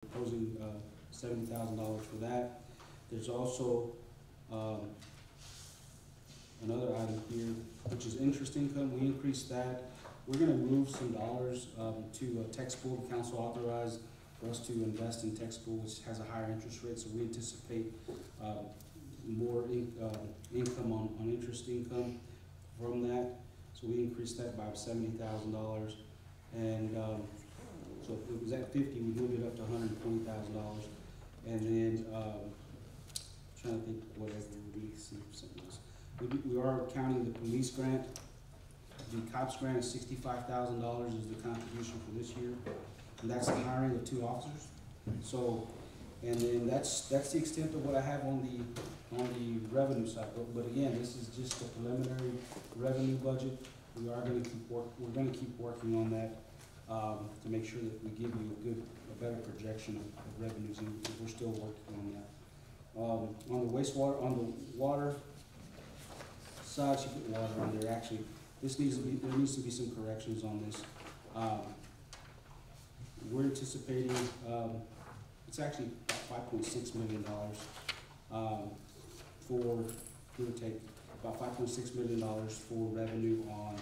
proposing $70,000 for that. There's also another item here, which is interest income. We increased that. We're going to move some dollars to Tex Pool. The council authorized for us to invest in Tex Pool, which has a higher interest rate, so we anticipate more income on interest income from that. So we increased that by $70,000, and so it was at 50. We moved it up to $120,000, and then trying to think what else we see something else. We are counting the police grant. The cops grant is $65,000 is the contribution for this year, and that's the hiring of 2 officers. So, and then that's the extent of what I have on the revenue side. But again, this is just a preliminary revenue budget. We are going to keep working on that to make sure that we give you a better projection of revenues, and we're still working on that. On the wastewater, on the water side, she put water on there. Actually, there needs to be some corrections on this. We're anticipating it's actually about $5.6 million for, give or take, about $5.6 million for revenue on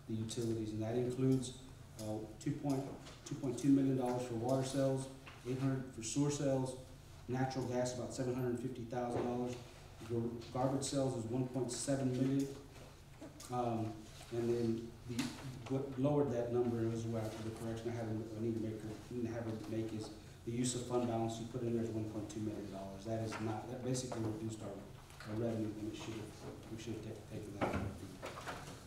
the utilities, and that includes $2.2 million for water sales, $800 for sewer sales, natural gas about $750,000. Garbage sales is $1.7 million, and then what lowered that number is where the correction I need to have it make is the use of fund balance you put in there is $1.2 million. That basically reduced our revenue, and we should have taken that out of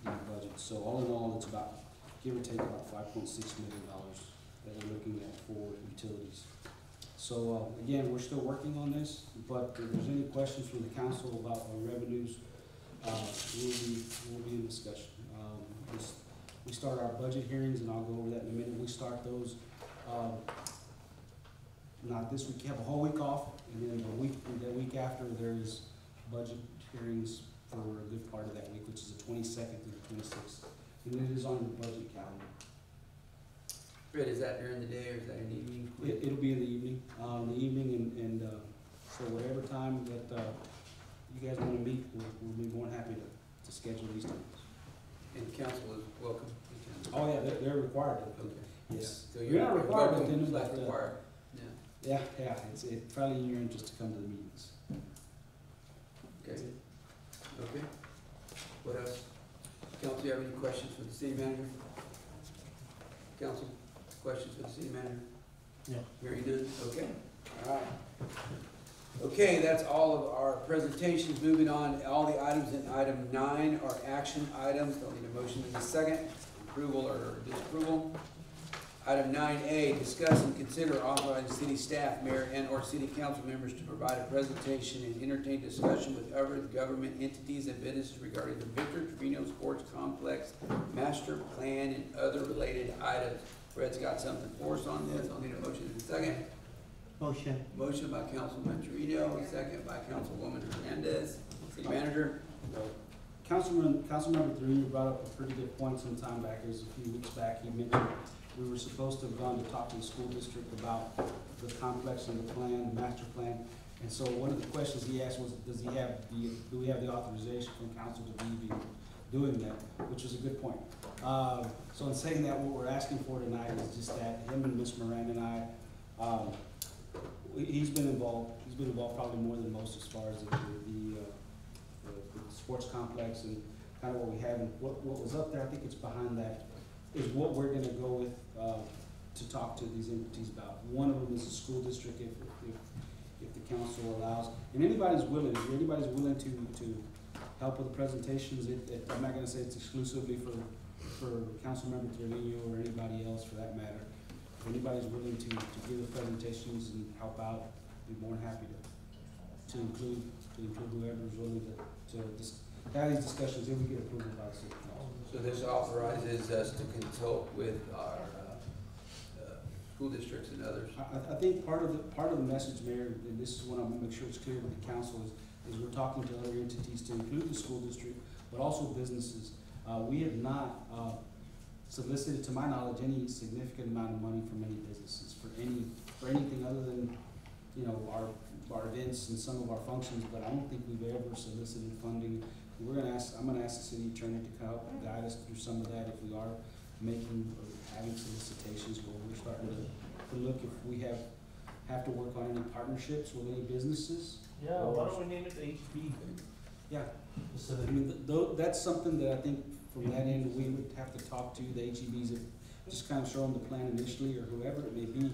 the budget. So all in all, it's about, give or take, about $5.6 million that we're looking at for utilities. So again, we're still working on this, but if there's any questions from the council about our revenues, we'll be in discussion. We start our budget hearings, and I'll go over that in a minute. We start those not this week. You have a whole week off, and then the week after there's budget hearings for a good part of that week, which is the 22nd through the 26th, and it is on the budget calendar. Fred, is that during the day or is that in the evening? It'll be in the evening. And so whatever time that you guys want to meet, we'll be more than happy to schedule these times. And council is welcome. Oh yeah, they're required to. Okay. Yes. Yeah. So you're not required to welcome, attend, but but required. yeah. It's probably in your interest to come to the meetings. Okay. Okay. What else? Council, do you have any questions for the city manager? Council, questions for the city manager? Yeah. Hearing none? Okay. All right. Okay, that's all of our presentations. Moving on, all the items in item 9 are action items. Don't need a motion in a second. Approval or disapproval. Item 9A, discuss and consider authorizing city staff, mayor, and/or city council members to provide a presentation and entertain discussion with other government entities and businesses regarding the Victor Trevino Sports Complex master plan and other related items. Fred's got something for us on this. I'll need a motion in a second. Motion. Motion by Councilman Torino, second by Councilwoman Hernandez. City manager. Councilmember Torino brought up a pretty good point some time back. It was a few weeks back. He mentioned we were supposed to have gone to talk to the school district about the complex and the plan, the master plan. And so one of the questions he asked was, do we have the authorization from council to be doing that, which is a good point. So in saying that, what we're asking for tonight is just that him and Ms. Miranda and I, he's been involved probably more than most as far as the sports complex and kind of what we have, and what was up there. I think it's behind that is what we're going to go with to talk to these entities about. One of them is the school district, if the council allows, and anybody's willing. If anybody's willing to help with the presentations, I'm not going to say it's exclusively for Councilmember Trevino or anybody else for that matter. If anybody's willing to give the presentations and help out, we'd be more than happy to include whoever's willing to have these discussions if we get approval by the city council. So this authorizes us to consult with our school districts and others. I think part of the message, Mayor, and this is what I'm going to make sure it's clear with the council, is we're talking to other entities to include the school district, but also businesses. We have not solicited, to my knowledge, any significant amount of money from any businesses for anything other than, you know, our events and some of our functions, but I don't think we've ever solicited funding. I'm gonna ask the city attorney to help guide us through some of that if we are making or having solicitations where we're starting to look if we have to work on any partnerships with any businesses. Yeah, why don't we name it HB? Yeah, so I mean, that's something that I think from that end, we would have to talk to the HEBs, and just kind of show them the plan initially, or whoever it may be,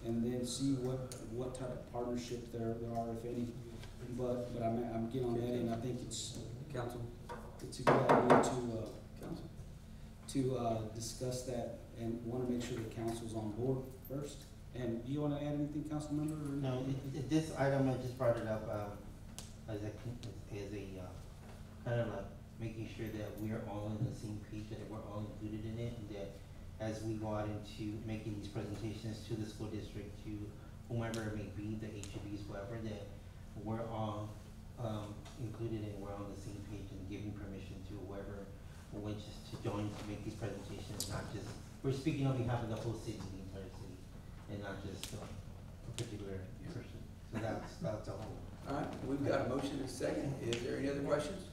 and then see what type of partnership there are, if any. But I'm getting on that end. I think it's a good idea to discuss that, and want to make sure the council's on board first. And do you want to add anything, council member? Or No, this item, I just brought it up, as a kind of like making sure that we are all on the same page, that we're all included in it, and that as we go out into making these presentations to the school district, to whomever it may be, the HEBs, whoever, that we're all, included and we're on the same page and giving permission to whoever wishes to join to make these presentations, not just, we're speaking on behalf of the whole city, the entire city, and not just a particular person. So that's a whole. All right, we've got a motion and a second. Is there any other questions?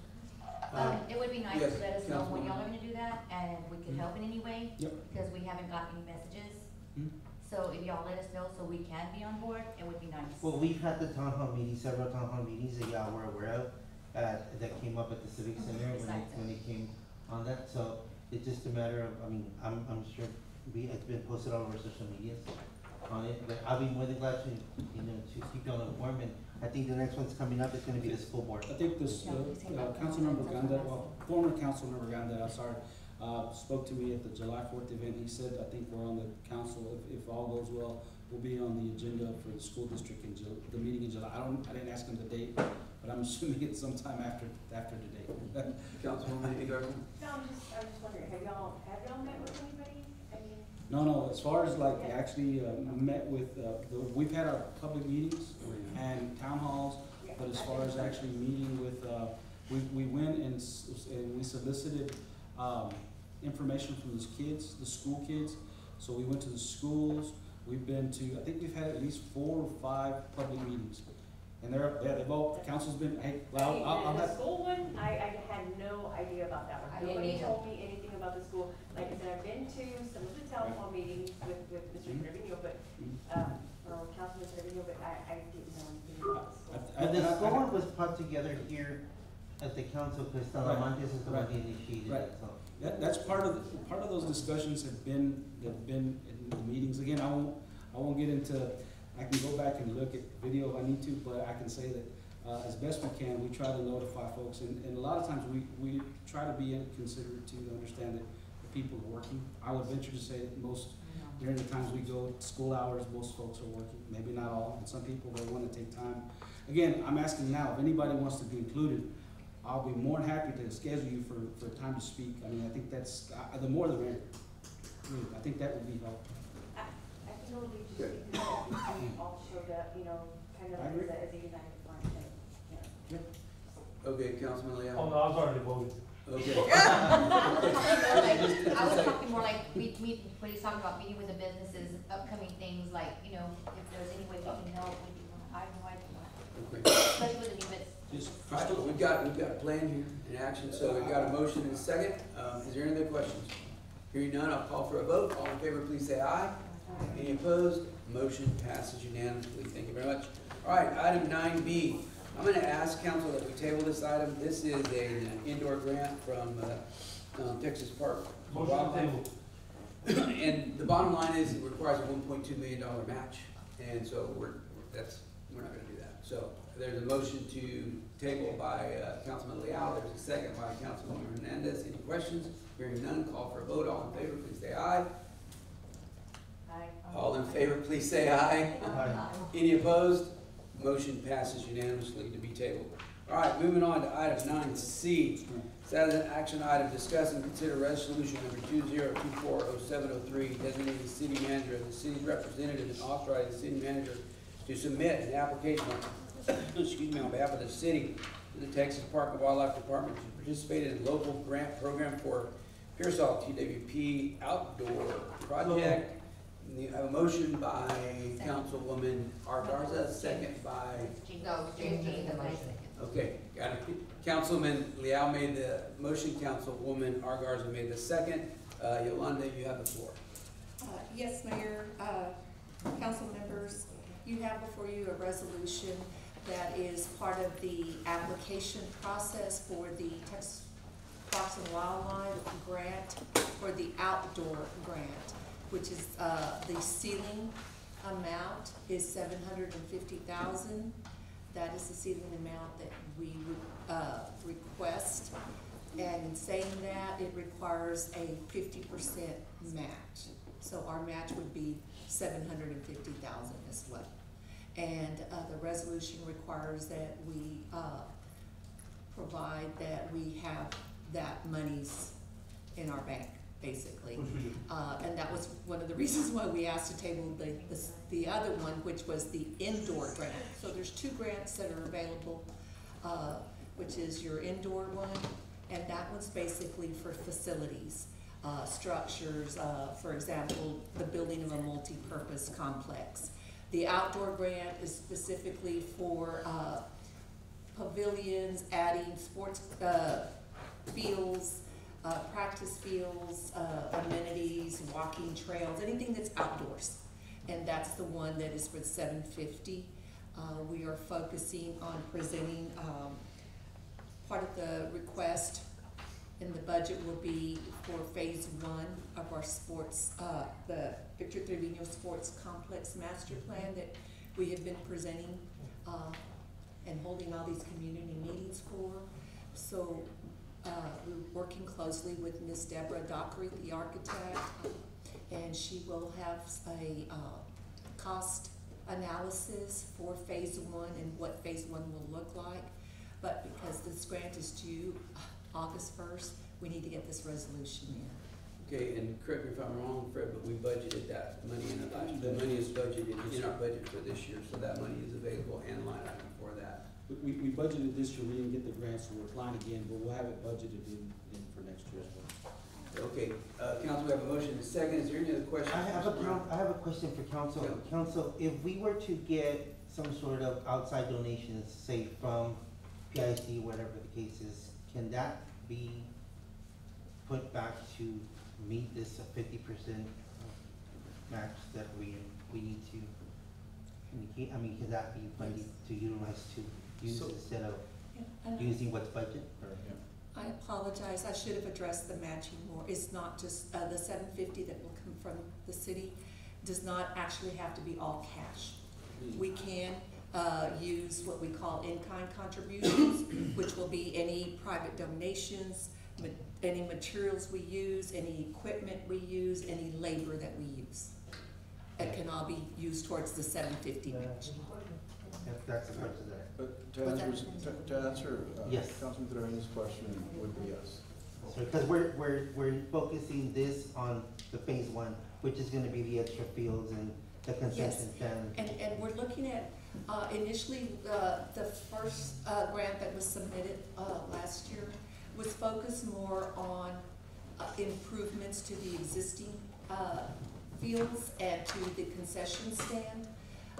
It would be nice yes, to let us know when Councilwoman. y'all are gonna do that, and if we could help in any way. Yep. Because we haven't gotten any messages, Hmm? so if y'all let us know so we can be on board, it would be nice. Well, we've had the town hall meetings, several town hall meetings that y'all were aware of, that came up at the Civic Center when it came on that, so it's just a matter of, I mean, I'm sure it's been posted all over social media on it, but I'll be more than glad to, to keep y'all informed, and I think the next one's coming up, it's gonna be the school board. I think this, Councilmember Ganda, former Councilmember Ganda, I'm sorry, spoke to me at the July 4th event. He said, I think we're on the council, if all goes well, we'll be on the agenda for the school district in the meeting in July. I didn't ask him the date, but I'm assuming it's sometime after today. Councilwoman Garza? No, I'm just wondering, have y'all met with anybody? I mean, No, as far as like actually met with, we've had our public meetings and town halls, yeah, but as far as actually meeting with, we went and we solicited, information from the school kids. So we went to the schools, we've been to, I think we've had at least 4 or 5 public meetings. And they've all, the council's been, hey, well, I'll the have. school one, I had no idea about that I one. didn't Nobody either. told me anything about the school. Like I said, I've been to some of the town hall meetings with Mr. Trevino, but, or Councilman Trevino, but I didn't know anything about the school. But the school board was put together here at the council, because Talamantes is the one that initiated Right. it, so. That's part of those discussions have been in the meetings. Again, I won't get into, I can go back and look at video if I need to, but I can say that, as best we can, we try to notify folks, and a lot of times we try to be considerate to understand that the people are working. I would venture to say that during the times we go, school hours, most folks are working, maybe not all, and some people, they wanna take time. Again, I'm asking now, if anybody wants to be included, I'll be more than happy to schedule you for time to speak. I mean, I think that's, the more the merrier. Really, I think that would be helpful. I can only just because we all showed up, kind of I agree. as a united front, and, Okay, Councilman Leal. Oh, no, I was already voted. Okay. I was talking more like, when he's talking about meeting with the businesses, upcoming things, like, if there's any way we can help, I have no idea. Okay. Especially with the new bits. All right, we've got a plan here in action, so we've got a motion and a second. Is there any other questions? Hearing none, I'll call for a vote. All in favor, please say aye. Any opposed? Motion passes unanimously. Thank you very much. All right, item 9B. I'm gonna ask council that we table this item. This is an indoor grant from Texas Park. Motion table. And the bottom line is it requires a $1.2 million match, and so we're not gonna do that. So there's a motion to table by Councilman Leal. There's a second by Councilwoman Hernandez. Any questions? Hearing none, call for a vote. All in favor, please say aye. All in favor, please say aye. Any opposed? Motion passes unanimously to be tabled. All right, moving on to item 9C. That is an action item, discuss and consider resolution number 20240703, designating the city manager as the city's representative and authorizing the city manager to submit an application on behalf of the city to the Texas Park and Wildlife Department to participate in a local grant program for Pearsall TWP outdoor project. I have a motion by Councilwoman R. Garza, second by, No, James made the motion. okay, got it. Councilman Liao made the motion, Councilwoman R. Garza made the second. Yolanda, you have the floor. Yes, Mayor, council members, you have before you a resolution that is part of the application process for the Texas Parks and Wildlife grant, for the outdoor grant, which is, the ceiling amount is $750,000. That is the ceiling amount that we would, request. And in saying that, it requires a 50% match. So our match would be $750,000 as well. And, the resolution requires that we, provide that we have that monies in our bank, basically. Which we do. And that was one of the reasons why we asked to table the other one, which was the indoor grant. So there's two grants that are available, which is your indoor one, and that one's basically for facilities, structures, for example, the building of a multi-purpose complex. The outdoor grant is specifically for, pavilions, adding sports, fields, practice fields, amenities, walking trails, anything that's outdoors. And that's the one that is for $750,000. We are focusing on presenting, part of the request in the budget will be for phase 1 of our sports, the Victor Trevino Sports Complex Master Plan that we have been presenting, and holding all these community meetings for. So, we're working closely with Ms. Deborah Dockery, the architect, and she will have a, cost analysis for phase 1 and what phase 1 will look like. But because this grant is due August 1st, we need to get this resolution in. Okay, and correct me if I'm wrong, Fred, but we budgeted that money in the last, the money is budgeted in our budget for this year, so that money is available and line item for that. We budgeted this year, we didn't get the grant, so we're applying again, but we'll have it budgeted in for next year as well. Okay, council, we have a motion and a second. Is there any other questions? I have a question for council. Yeah. Council, if we were to get some sort of outside donations, say from PIC, whatever the case is, can that be put back to meet this 50% match that we need to communicate? I mean, can that be funded to utilize to use So- instead of And using what's budget? Or, I apologize, I should have addressed the matching more. It's not just, the $750,000 that will come from the city does not actually have to be all cash. We can, use what we call in-kind contributions, which will be any private donations, any materials we use, any equipment we use, any labor that we use. It can all be used towards the $750,000 match. that's the question there. But to Was answer, to answer, Yes. Councilman Trevino's question would be yes. So, because we're focusing this on the phase 1, which is gonna be the extra fields and the concession stand. And we're looking at, initially, the first, grant that was submitted, last year was focused more on, improvements to the existing, fields and to the concession stand.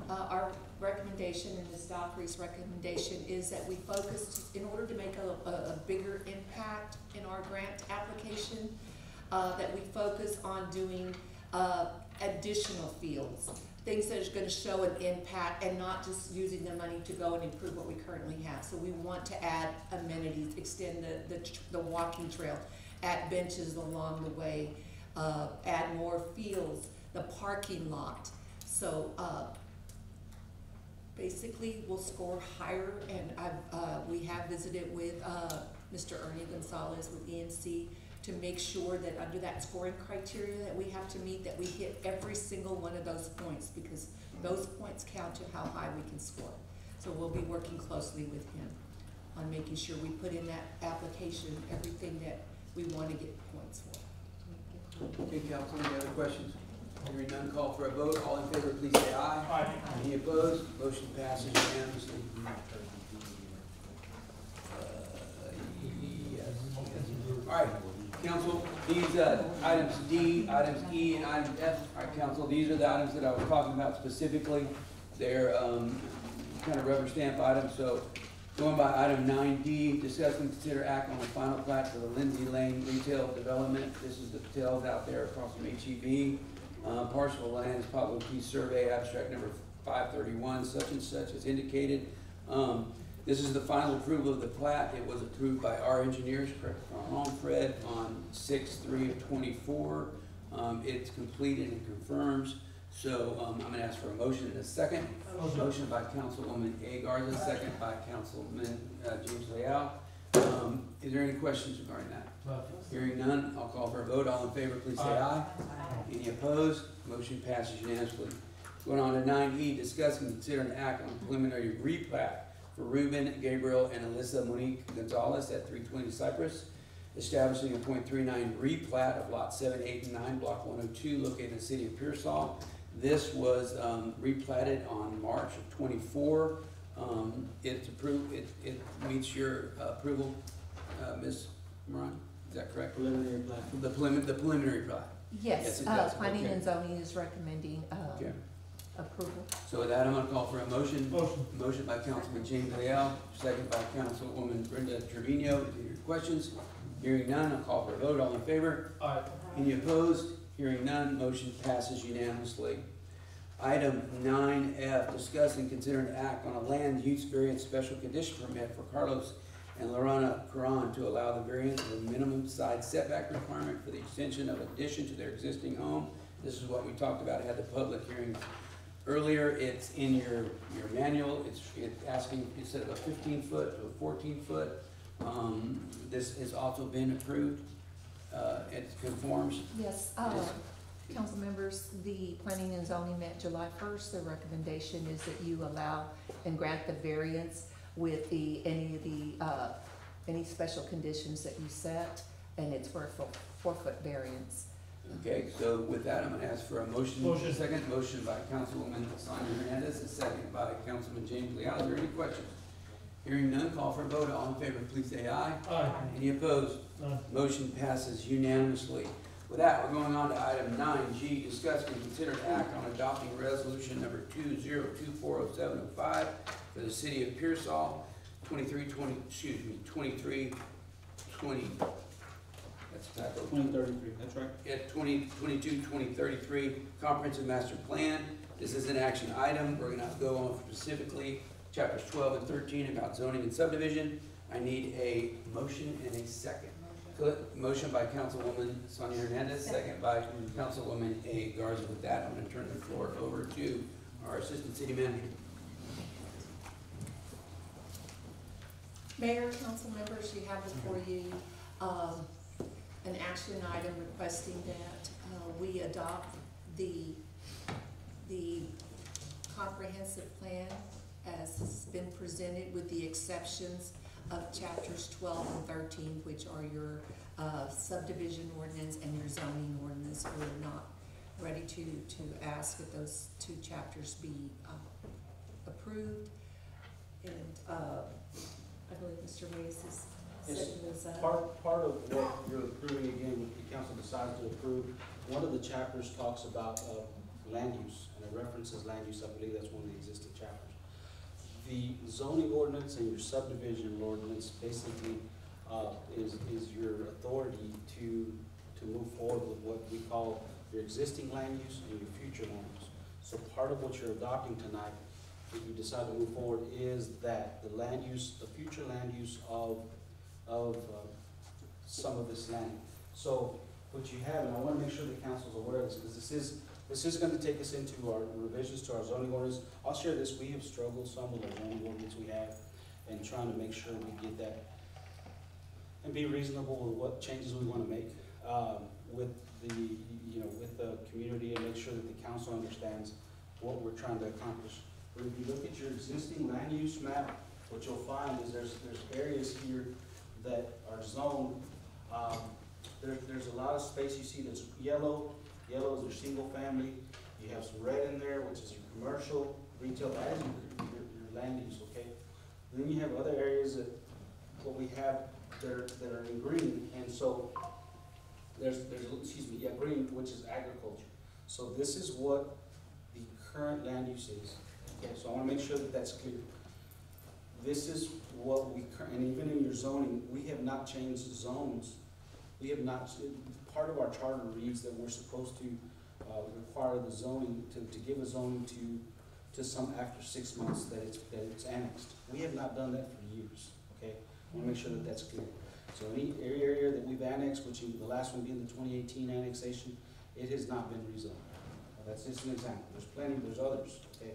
Our recommendation and Ms. Dockery's recommendation is that we focus, in order to make a bigger impact in our grant application, that we focus on doing, additional fields, things that are gonna show an impact and not just using the money to go and improve what we currently have. So we want to add amenities, extend the walking trail, add benches along the way, add more fields, the parking lot. So, basically, we'll score higher, and we have visited with, Mr. Ernie Gonzalez with EMC to make sure that under that scoring criteria that we have to meet, that we hit every single one of those points, because those points count to how high we can score. So we'll be working closely with him on making sure we put in that application everything that we want to get points for. Okay, council, any other questions? Hearing none, call for a vote. All in favor, please say aye. Aye. Any opposed? Motion passes unanimously. Yes. All right, Council, these items D, items E, and item F, all right, council, these are the items that I was talking about specifically. They're kind of rubber stamp items, so going by item 9D, discuss and consider act on the final plat for the Lindsay Lane retail development. This is the Patels out there across from HEB. Parcel of land is Pablo P. Survey, abstract number 531, such and such as indicated. This is the final approval of the plat. It was approved by our engineers, Fred, on 6/3/24. It's completed and confirms. So I'm gonna ask for a motion in a second. Motion by Councilwoman A. Garza, second by Councilman James Leal. Is there any questions regarding that? Hearing none, I'll call for a vote. All in favor, please say aye. Any opposed? Motion passes unanimously. Going on to 9E, discuss and consider an act on preliminary replat for Ruben, Gabriel, and Alyssa Monique Gonzalez at 320 Cypress, establishing a .39 replat of lot 7, 8, and 9, block 102, located in the city of Pearsall. This was replatted on March of 24. It's approved. It meets your approval, Ms. Moran. Is that correct? Preliminary plat. The preliminary plat. Yes, Yes, it does. planning Okay. and zoning is recommending, Okay. approval. So with that, I'm gonna call for a motion. Motion. Motion by Councilman James Leal, second by Councilwoman Brenda Trevino. Any questions? Hearing none, I'll call for a vote. All in favor? Aye. Any opposed? Hearing none, motion passes unanimously. Item 9F, discuss and consider an act on a land use variance special condition permit for Carlos and Lorana Caron to allow the variance of a minimum side setback requirement for the extension of addition to their existing home. This is what we talked about, had the public hearing earlier. It's in your manual. It's asking, instead of a 15-foot to a 14-foot. This has also been approved. It conforms. Yes, council members, the planning and zoning met July 1st. The recommendation is that you allow and grant the variance with any special conditions that you set, and it's for a 4-foot variance. Okay, so with that, I'm gonna ask for a motion. Motion. Second, motion by Councilwoman Sonia Hernandez, a second by Councilman James Leal. Is there any questions? Hearing none, call for a vote. All in favor, please say aye. Aye. Any opposed? None. Motion passes unanimously. With that, we're going on to item 9G, discuss and consider an act on adopting resolution number 20240705 for the city of Pearsall, 2320, that's a typo. 2033, that's right. At 2022-2033 comprehensive master plan. This is an action item. We're gonna go on specifically chapters 12 and 13 about zoning and subdivision. I need a motion and a second. Motion by Councilwoman Sonia Hernandez, second by Councilwoman A. Garza. With that, I'm gonna turn the floor over to our Assistant City Manager. Mayor, council members, you have before you an action item requesting that we adopt the comprehensive plan as has been presented, with the exceptions of chapters 12 and 13, which are your subdivision ordinance and your zoning ordinance. We're not ready to ask that those 2 chapters be approved. And I believe Mr. Reyes is Yes. setting this up. Part of what you're approving, again, what the council decides to approve, one of the chapters talks about land use, and it references land use. I believe that's one of the existing chapters. The zoning ordinance and your subdivision ordinance basically is your authority to move forward with what we call your existing land use and your future land use. So part of what you're adopting tonight, if you decide to move forward, is that the land use, the future land use of some of this land. So what you have, and I want to make sure the council's aware of this, because this is going to take us into our revisions to our zoning ordinance. I'll share this. We have struggled some with the zoning ordinance we have, and trying to make sure we get that and be reasonable with what changes we want to make with the community, and make sure that the council understands what we're trying to accomplish. But if you look at your existing land use map, what you'll find is there's areas here that are zoned. There's a lot of space. You see there's yellow. Yellow is your single family. You have some red in there, which is your commercial, retail. That is your land use, okay? Then you have other areas that what we have that are in green. And so excuse me, yeah, green, which is agriculture. So this is what the current land use is. Okay, so I wanna make sure that that's clear. This is what we, and even in your zoning, we have not changed zones. We have not, part of our charter reads that we're supposed to, require the zoning, to give a zoning to some after 6 months that it's annexed. We have not done that for years, okay? I wanna make sure that that's clear. So any area that we've annexed, which the last one being the 2018 annexation, it has not been rezoned. That's just an example. There's plenty, there's others, okay?